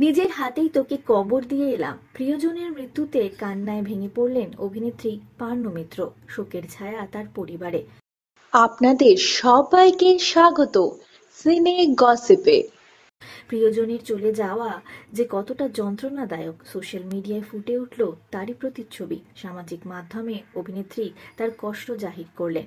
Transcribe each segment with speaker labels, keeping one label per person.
Speaker 1: নিজের হাতেই তোকে কবর দিয়ে এলাম। প্রিয়জনের মৃত্যুতে কান্নায় ভেঙে পড়লেন অভিনেত্রী পার্নো মিত্র। শোকের ছায়া তার পরিবারে।
Speaker 2: আপনাদের সবাইকে স্বাগত সিনে গসিপে।
Speaker 1: প্রিয়জনের চলে যাওয়া যে কতটা যন্ত্রণাদায়ক সোশ্যাল মিডিয়ায় ফুটে উঠল তারই প্রতিচ্ছবি। সামাজিক মাধ্যমে অভিনেত্রী তার কষ্ট জাহির করলেন।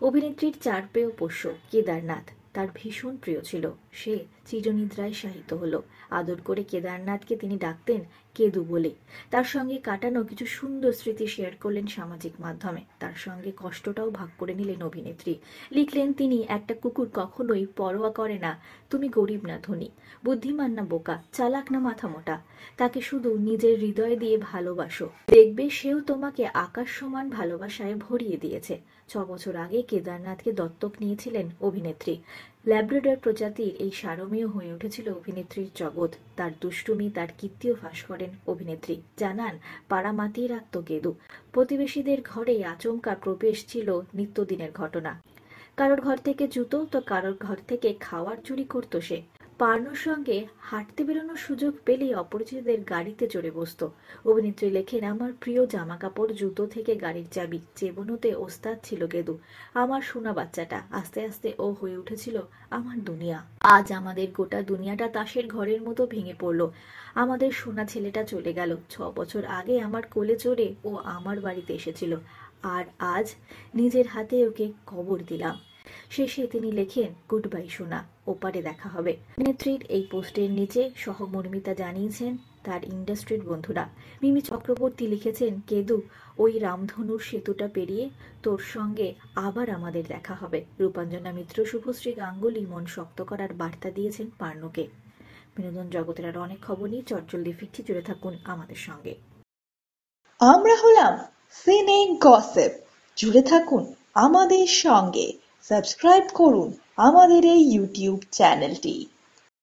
Speaker 1: অভিনেত্রীর চারপেয় পোষ্য কেদারনাথ তার ভীষণ প্রিয় ছিল। সে চিরনিদ্রায় শায়িত হলো। আদর করে কেদারনাথকে তিনি ডাকতেন কেদু বলে। তার সঙ্গে কাটানো কিছু সুন্দর স্মৃতি শেয়ার করলেন সামাজিক মাধ্যমে। তার সঙ্গে কষ্টটাও ভাগ করে নিলেন অভিনেত্রী। লিখলেন তিনি, একটা কুকুর কখনোই পরোয়া করে না তুমি গরিব না ধনী, বুদ্ধিমান না বোকা, চালাক না মাথা মোটা। তাকে শুধু নিজের হৃদয় দিয়ে ভালোবাসো, দেখবে সেও তোমাকে আকাশ সমান ভালোবাসায় ভরিয়ে দিয়েছে। 6 বছর আগে কেদারনাথকে দত্তক নিয়েছিলেন অভিনেত্রী। ল্যাব্রাডর প্রজাতির এই সারমেয় হয়ে উঠেছিল অভিনেত্রীর জগৎ। তার দুষ্টুমি, তার কীর্তিও ফাঁস করেন অভিনেত্রী। জানান, পাড়া মাতিয়ে রাখত কেদু। প্রতিবেশীদের ঘরে আচমকা প্রবেশ ছিল নিত্যদিনের ঘটনা। কারোর ঘর থেকে জুতো তো কারোর ঘর থেকে খাওয়ার চুরি করতো সে। পার্নোর সঙ্গে হাঁটতে বেরোনোর সুযোগ পেলেই অপরিচিতদের গাড়িতে চড়ে বসত। অভিনেত্রী লেখেন, আমার প্রিয় জামা কাপড়, জুতো থেকে গাড়ির চাবি, চেবনোতে ওস্তাদ ছিল কেদু। আমার সোনা বাচ্চাটা। আস্তে আস্তে ও হয়ে উঠেছিল আমার দুনিয়া। আজ আমাদের গোটা দুনিয়াটা তাসের ঘরের মতো ভেঙে পড়ল। আমাদের সোনা ছেলেটা চলে গেল। 6 বছর আগে আমার কোলে চড়ে ও আমার বাড়িতে এসেছিল, আর আজ নিজের হাতে ওকে কবর দিলাম। শেষে তিনি লেখেন, গুড বাই সোনা, ওপারে দেখা হবে। অভিনেত্রীর এই পোস্টের নিচে সহমর্মিতা জানিয়েছেন তার ইন্ডাস্ট্রির বন্ধুরা। মিমি চক্রবর্তী লিখেছেন, কেদু, ওই রামধনুর সেতুটা পেরিয়ে তোর সঙ্গে আবার আমাদের দেখা হবে। রূপাঞ্জনা মিত্র, শুভশ্রী গাঙ্গুলি মন শক্ত করার বার্তা দিয়েছেন পার্নোকে। বিনোদন জগতের আর অনেক খবর নিয়ে চটজলদি ফিরছি, জুড়ে থাকুন আমাদের সঙ্গে।
Speaker 2: আমরা হলাম সিনে গসিপ, জুড়ে থাকুন আমাদের সঙ্গে। সাবস্ক্রাইব করুন আমাদের এই ইউটিউব চ্যানেলটি।